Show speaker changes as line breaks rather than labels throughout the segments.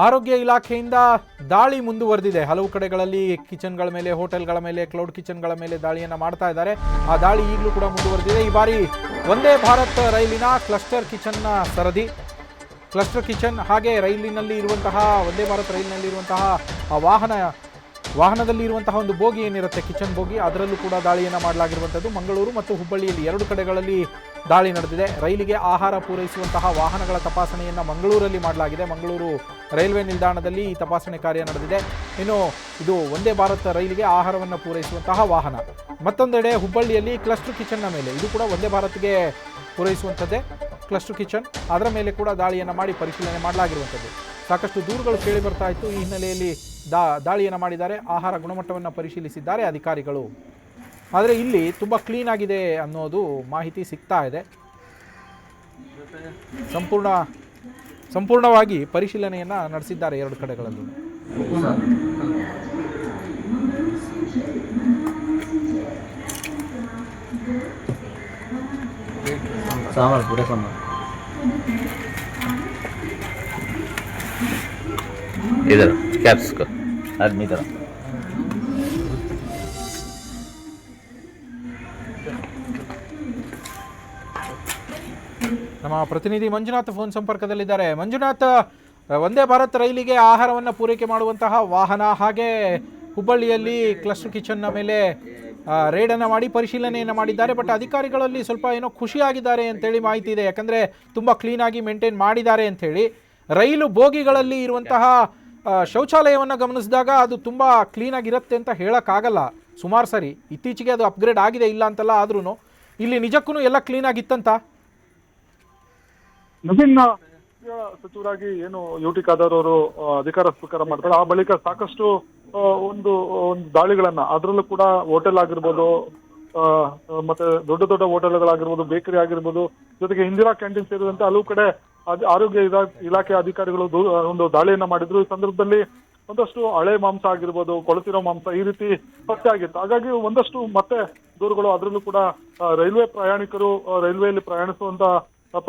ಆರೋಗ್ಯ ಇಲಾಖೆಯಿಂದ ದಾಳಿ ಮುಂದುವರೆದಿದೆ. ಹಲವು ಕಡೆಗಳಲ್ಲಿ ಕಿಚನ್ಗಳ ಮೇಲೆ, ಹೋಟೆಲ್ಗಳ ಮೇಲೆ, ಕ್ಲೌಡ್ ಕಿಚನ್ಗಳ ಮೇಲೆ ದಾಳಿಯನ್ನು ಮಾಡ್ತಾ ಇದ್ದಾರೆ. ಆ ದಾಳಿ ಈಗಲೂ ಕೂಡ ಮುಂದುವರೆದಿದೆ. ಈ ಬಾರಿ ವಂದೇ ಭಾರತ್ ರೈಲಿನ ಕ್ಲಸ್ಟರ್ ಕಿಚನ್ನ ಸರದಿ, ಕ್ಲಸ್ಟರ್ ಕಿಚನ್ ಹಾಗೆ ರೈಲಿನಲ್ಲಿ ಇರುವಂತಹ ವಂದೇ ಭಾರತ್ ರೈಲಿನಲ್ಲಿ ಇರುವಂತಹ ವಾಹನದಲ್ಲಿ ಇರುವಂತಹ ಒಂದು ಬೋಗಿ ಏನಿರುತ್ತೆ, ಕಿಚನ್ ಬೋಗಿ, ಅದರಲ್ಲೂ ಕೂಡ ದಾಳಿಯನ್ನು ಮಾಡಲಾಗಿರುವಂಥದ್ದು. ಮಂಗಳೂರು ಮತ್ತು ಹುಬ್ಬಳ್ಳಿಯಲ್ಲಿ 2 ಕಡೆಗಳಲ್ಲಿ ದಾಳಿ ನಡೆದಿದೆ. ರೈಲಿಗೆ ಆಹಾರ ಪೂರೈಸುವಂತಹ ವಾಹನಗಳ ತಪಾಸಣೆಯನ್ನು ಮಂಗಳೂರಲ್ಲಿ ಮಾಡಲಾಗಿದೆ. ಮಂಗಳೂರು ರೈಲ್ವೆ ನಿಲ್ದಾಣದಲ್ಲಿ ಈ ತಪಾಸಣೆ ಕಾರ್ಯ ನಡೆದಿದೆ. ಇನ್ನು ಇದು ವಂದೇ ಭಾರತ್ ರೈಲಿಗೆ ಆಹಾರವನ್ನು ಪೂರೈಸುವಂತಹ ವಾಹನ. ಮತ್ತೊಂದೆಡೆ ಹುಬ್ಬಳ್ಳಿಯಲ್ಲಿ ಕ್ಲಸ್ಟರ್ ಕಿಚನ್ನ ಮೇಲೆ, ಇದು ಕೂಡ ವಂದೇ ಭಾರತ್ಗೆ ಪೂರೈಸುವಂಥದ್ದೇ ಕ್ಲಸ್ಟರ್ ಕಿಚನ್, ಅದರ ಮೇಲೆ ಕೂಡ ದಾಳಿಯನ್ನು ಮಾಡಿ ಪರಿಶೀಲನೆ ಮಾಡಲಾಗಿರುವಂಥದ್ದು. ಸಾಕಷ್ಟು ದೂರುಗಳು ಕೇಳಿ ಬರ್ತಾ ಇತ್ತು. ಈ ಹಿನ್ನೆಲೆಯಲ್ಲಿ ದಾಳಿಯನ್ನು ಮಾಡಿದ್ದಾರೆ. ಆಹಾರ ಗುಣಮಟ್ಟವನ್ನು ಪರಿಶೀಲಿಸಿದ್ದಾರೆ ಅಧಿಕಾರಿಗಳು. ಆದರೆ ಇಲ್ಲಿ ತುಂಬ ಕ್ಲೀನ್ ಆಗಿದೆ ಅನ್ನೋದು ಮಾಹಿತಿ ಸಿಗ್ತಾ ಇದೆ. ಸಂಪೂರ್ಣವಾಗಿ ಪರಿಶೀಲನೆಯನ್ನು ನಡೆಸಿದ್ದಾರೆ 2 ಕಡೆಗಳಲ್ಲಿ.
इधर कैप्स का आदमी तरह
ನಮ್ಮ ಪ್ರತಿನಿಧಿ ಮಂಜುನಾಥ್ ಫೋನ್ ಸಂಪರ್ಕದಲ್ಲಿದ್ದಾರೆ. ಮಂಜುನಾಥ್, ವಂದೇ ಭಾರತ್ ರೈಲಿಗೆ ಆಹಾರವನ್ನು ಪೂರೈಕೆ ಮಾಡುವಂತಹ ವಾಹನ ಹಾಗೆ ಹುಬ್ಬಳ್ಳಿಯಲ್ಲಿ ಕ್ಲಸ್ಟರ್ ಕಿಚನ್ನ ಮೇಲೆ ರೇಡನ್ನು ಮಾಡಿ ಪರಿಶೀಲನೆಯನ್ನು ಮಾಡಿದ್ದಾರೆ. ಬಟ್ ಅಧಿಕಾರಿಗಳಲ್ಲಿ ಸ್ವಲ್ಪ ಏನೋ ಖುಷಿಯಾಗಿದ್ದಾರೆ ಅಂತೇಳಿ ಮಾಹಿತಿ ಇದೆ. ಯಾಕಂದರೆ ತುಂಬ ಕ್ಲೀನಾಗಿ ಮೇಂಟೈನ್ ಮಾಡಿದ್ದಾರೆ ಅಂಥೇಳಿ. ರೈಲು ಬೋಗಿಗಳಲ್ಲಿ ಇರುವಂತಹ ಶೌಚಾಲಯವನ್ನು ಗಮನಿಸಿದಾಗ ಅದು ತುಂಬ ಕ್ಲೀನಾಗಿರುತ್ತೆ ಅಂತ ಹೇಳೋಕ್ಕಾಗಲ್ಲ. ಸುಮಾರು ಸರಿ ಇತ್ತೀಚೆಗೆ ಅದು ಅಪ್ಗ್ರೇಡ್ ಆಗಿದೆ, ಇಲ್ಲ ಅಂತಲ್ಲ, ಆದ್ರೂ ಇಲ್ಲಿ ನಿಜಕ್ಕೂ ಎಲ್ಲ ಕ್ಲೀನಾಗಿತ್ತಂತ.
ನವೀನ್ ಸಚಿವರಾಗಿ ಏನು ಯುಟಿ ಖಾದರ್ ಅವರು ಅಧಿಕಾರ ಸ್ವೀಕಾರ ಮಾಡ್ತಾರೆ, ಆ ಬಳಿಕ ಸಾಕಷ್ಟು ಒಂದು ದಾಳಿಗಳನ್ನ, ಅದರಲ್ಲೂ ಕೂಡ ಹೋಟೆಲ್ ಆಗಿರ್ಬೋದು, ಮತ್ತೆ ದೊಡ್ಡ ದೊಡ್ಡ ಹೋಟೆಲ್ಗಳಾಗಿರ್ಬೋದು, ಬೇಕರಿ ಆಗಿರ್ಬೋದು, ಜೊತೆಗೆ ಇಂದಿರಾ ಕ್ಯಾಂಟೀನ್ ಸೇರಿದಂತೆ ಹಲವು ಕಡೆ ಆರೋಗ್ಯ ಇಲಾಖೆ ಅಧಿಕಾರಿಗಳು ಒಂದು ದಾಳಿಯನ್ನ ಮಾಡಿದ್ರು. ಈ ಸಂದರ್ಭದಲ್ಲಿ ಒಂದಷ್ಟು ಹಳೆ ಮಾಂಸ ಆಗಿರ್ಬೋದು, ಕೊಳೆತಿರೋ ಮಾಂಸ ಈ ರೀತಿ ಪತ್ತೆ ಆಗಿತ್ತು. ಹಾಗಾಗಿ ಒಂದಷ್ಟು ಮತ್ತೆ ದೂರುಗಳು, ಅದರಲ್ಲೂ ಕೂಡ ರೈಲ್ವೆ ಪ್ರಯಾಣಿಕರು, ರೈಲ್ವೆಯಲ್ಲಿ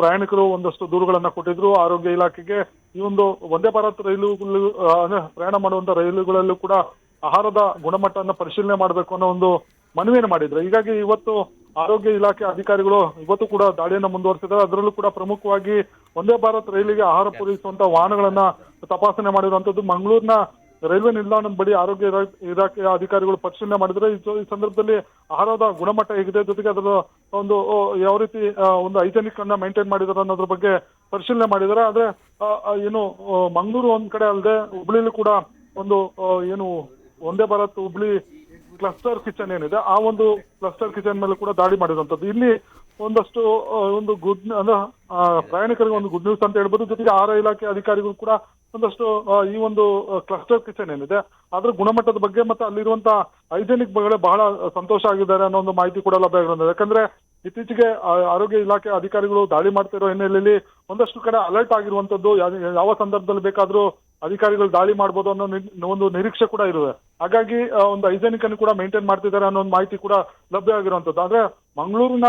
ಪ್ರಯಾಣಿಕರು ಒಂದಷ್ಟು ದೂರುಗಳನ್ನ ಕೊಟ್ಟಿದ್ರು ಆರೋಗ್ಯ ಇಲಾಖೆಗೆ. ಈ ಒಂದು ವಂದೇ ಭಾರತ್ ರೈಲುಗಳು ಪ್ರಯಾಣ ಮಾಡುವಂತ ರೈಲುಗಳಲ್ಲೂ ಕೂಡ ಆಹಾರದ ಗುಣಮಟ್ಟವನ್ನು ಪರಿಶೀಲನೆ ಮಾಡಬೇಕು ಅನ್ನೋ ಒಂದು ಮನವಿಯನ್ನು ಮಾಡಿದ್ರು. ಹೀಗಾಗಿ ಇವತ್ತು ಆರೋಗ್ಯ ಇಲಾಖೆ ಅಧಿಕಾರಿಗಳು ಇವತ್ತು ಕೂಡ ದಾಳಿಯನ್ನ ಮುಂದುವರಿಸಿದ್ದಾರೆ. ಅದರಲ್ಲೂ ಕೂಡ ಪ್ರಮುಖವಾಗಿ ವಂದೇ ಭಾರತ್ ರೈಲಿಗೆ ಆಹಾರ ಪೂರೈಸುವಂತ ವಾಹನಗಳನ್ನ ತಪಾಸಣೆ ಮಾಡಿರುವಂತದ್ದು. ಮಂಗಳೂರಿನ ರೈಲ್ವೆ ನಿಲ್ದಾಣದ ಬಳಿ ಆರೋಗ್ಯ ಇಲಾಖೆಯ ಅಧಿಕಾರಿಗಳು ಪರಿಶೀಲನೆ ಮಾಡಿದ್ರೆ ಈ ಸಂದರ್ಭದಲ್ಲಿ ಆಹಾರದ ಗುಣಮಟ್ಟ ಹೇಗಿದೆ, ಜೊತೆಗೆ ಅದರ ಒಂದು ಯಾವ ರೀತಿ ಒಂದು ಹೈಜೆನಿಕ್ ಅನ್ನ ಮೇಂಟೈನ್ ಮಾಡಿದಾರೆ ಅನ್ನೋದ್ರ ಬಗ್ಗೆ ಪರಿಶೀಲನೆ ಮಾಡಿದ್ದಾರೆ. ಆದ್ರೆ ಏನು ಮಂಗಳೂರು ಒಂದ್ ಕಡೆ ಅಲ್ಲದೆ ಹುಬ್ಳಿಲಿ ಕೂಡ ಒಂದು ಏನು ವಂದೇ ಭಾರತ್ ಹುಬ್ಳಿ ಕ್ಲಸ್ಟರ್ ಕಿಚನ್ ಏನಿದೆ, ಆ ಒಂದು ಕ್ಲಸ್ಟರ್ ಕಿಚನ್ ಮೇಲೆ ಕೂಡ ದಾಳಿ ಮಾಡಿರುವಂತದ್ದು. ಇಲ್ಲಿ ಒಂದಷ್ಟು ಒಂದು ಗುಡ್ ಅಂದ್ರೆ ಪ್ರಯಾಣಿಕರಿಗೆ ಒಂದು ಗುಡ್ ನ್ಯೂಸ್ ಅಂತ ಹೇಳ್ಬೋದು. ಜೊತೆಗೆ ಆಹಾರ ಇಲಾಖೆ ಅಧಿಕಾರಿಗಳು ಕೂಡ ಒಂದಷ್ಟು ಈ ಒಂದು ಕ್ಲಸ್ಟರ್ ಕಿಚನ್ ಏನಿದೆ ಅದ್ರ ಗುಣಮಟ್ಟದ ಬಗ್ಗೆ ಮತ್ತೆ ಅಲ್ಲಿರುವಂತ ಹೈಜೆನಿಕ್ ಬಗ್ಗೆ ಬಹಳ ಸಂತೋಷ ಆಗಿದ್ದಾರೆ ಅನ್ನೋ ಒಂದು ಮಾಹಿತಿ ಕೂಡ ಲಭ್ಯ ಆಗಿರೋದು. ಯಾಕಂದ್ರೆ ಇತ್ತೀಚೆಗೆ ಆರೋಗ್ಯ ಇಲಾಖೆ ಅಧಿಕಾರಿಗಳು ದಾಳಿ ಮಾಡ್ತಿರೋ ಹಿನ್ನೆಲೆಯಲ್ಲಿ ಒಂದಷ್ಟು ಕಡೆ ಅಲರ್ಟ್ ಆಗಿರುವಂತದ್ದು. ಯಾವ ಸಂದರ್ಭದಲ್ಲಿ ಬೇಕಾದ್ರೂ ಅಧಿಕಾರಿಗಳು ದಾಳಿ ಮಾಡ್ಬೋದು ಅನ್ನೋ ಒಂದು ನಿರೀಕ್ಷೆ ಕೂಡ ಇರುತ್ತೆ. ಹಾಗಾಗಿ ಒಂದು ಹೈಜೆನಿಕ್ ಅನ್ನು ಕೂಡ ಮೇಂಟೈನ್ ಮಾಡ್ತಿದ್ದಾರೆ ಅನ್ನೋ ಒಂದು ಮಾಹಿತಿ ಕೂಡ ಲಭ್ಯ ಆಗಿರುವಂತದ್ದು. ಆದ್ರೆ ಮಂಗಳೂರಿನ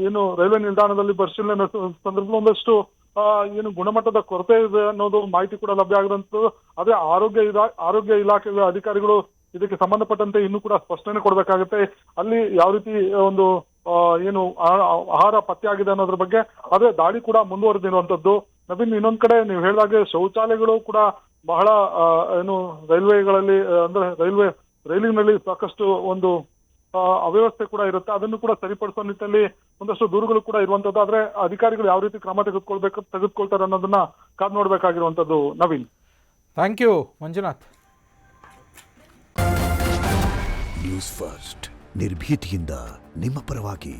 ಏನು ರೈಲ್ವೆ ನಿಲ್ದಾಣದಲ್ಲಿ ಪರಿಶೀಲನೆ ಸಂದರ್ಭದಲ್ಲಿ ಒಂದಷ್ಟು ಏನು ಗುಣಮಟ್ಟದ ಕೊರತೆ ಇದೆ ಅನ್ನೋದು ಮಾಹಿತಿ ಕೂಡ ಲಭ್ಯ ಆಗಿರುವಂತದ್ದು. ಅದೇ ಆರೋಗ್ಯ ಇಲಾಖೆ ಅಧಿಕಾರಿಗಳು ಇದಕ್ಕೆ ಸಂಬಂಧಪಟ್ಟಂತೆ ಇನ್ನೂ ಕೂಡ ಸ್ಪಷ್ಟನೆ ಕೊಡ್ಬೇಕಾಗುತ್ತೆ. ಅಲ್ಲಿ ಯಾವ ರೀತಿ ಒಂದು ಏನು ಆಹಾರ ಪತ್ತೆ ಆಗಿದೆ ಅನ್ನೋದ್ರ ಬಗ್ಗೆ. ಆದ್ರೆ ದಾಳಿ ಕೂಡ ಮುಂದುವರೆದಿರುವಂತದ್ದು. ನವೀನ್, ಇನ್ನೊಂದ್ ಕಡೆ ನೀವು ಹೇಳಿದಾಗೆ ಶೌಚಾಲಯಗಳು ಕೂಡ ಬಹಳ ಏನು ರೈಲ್ವೆಗಳಲ್ಲಿ ಅಂದ್ರೆ ರೈಲಿನಲ್ಲಿ ಸಾಕಷ್ಟು ಒಂದು ಅವ್ಯವಸ್ಥೆ ಕೂಡ ಇರುತ್ತೆ. ಅದನ್ನು ಕೂಡ ಸರಿಪಡಿಸುವ ನಿಟ್ಟಿನಲ್ಲಿ ಒಂದಷ್ಟು ದೂರುಗಳು ಕೂಡ ಇರುವಂತದ್ದು. ಆದ್ರೆ ಅಧಿಕಾರಿಗಳು ಯಾವ ರೀತಿ ಕ್ರಮ ತೆಗೆದುಕೊಳ್ತಾರೆ ಅನ್ನೋದನ್ನ ಕಾದು ನೋಡ್ಬೇಕಾಗಿರುವಂತದ್ದು. Naveen,
thank you Manjunath.
News first, ನಿರ್ಭೀತಿಯಿಂದ ನಿಮ್ಮ ಪರವಾಗಿ.